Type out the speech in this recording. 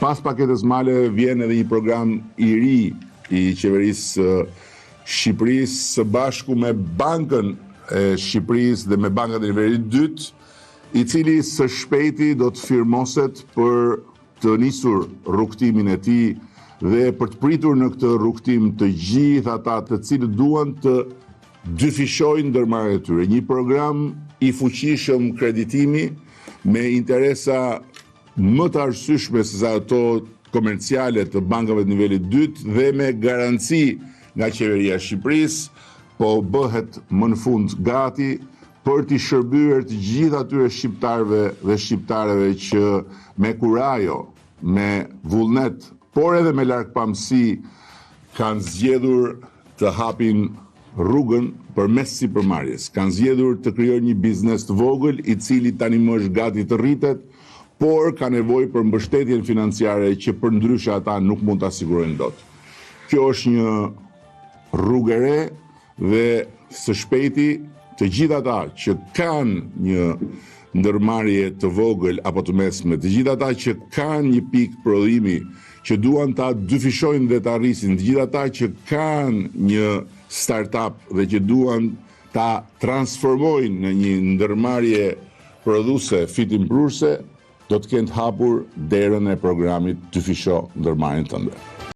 Pas paketës male vjen edhe një program i ri i qeverisë Shqipërisë së bashku me Bankën e Shqipërisë dhe me Bankën e nivelit 2, i cili së shpejti do të firmoset për të nisur rrugtimin e tij dhe për të pritur në këtë rrugtim të gjithë ata të cilët duan të dyfishojnë ndërmarrjet e tyre. Një program i fuqishëm kreditimi me interesa më të arsyeshme se sa ato komerciale të bankave të nivelit 2 dhe me garanci nga qeveria e Shqipërisë, po bëhet më në fund gati për t'i shërbyer të gjithë atyre shqiptarëve dhe shqiptareve që me kurajo, me vullnet, por edhe me largpamësi kanë zgjedhur të hapin rrugën përmes sipërmarrjes. Kanë zgjedhur të krijojnë një biznes të vogël i cili tani më është gati të rritet, por ka nevojë për mbështetjen financiare që përndryshe ata nuk mund ta sigurojnë dot. Kjo është një rrugë e re dhe së shpejti të gjithë ata që kanë një ndërmarrje të vogël apo të mesme, të gjithë ata që kanë një pikë prodhimi që duan ta dyfishojnë dhe ta arrisin, të gjithë ata që kanë një startup dhe që duan ta transformojnë në një ndërmarrje prodhuese fitimprurse, do të kenë të hapur derën e programit Dyfisho ndërmarrjen tënde.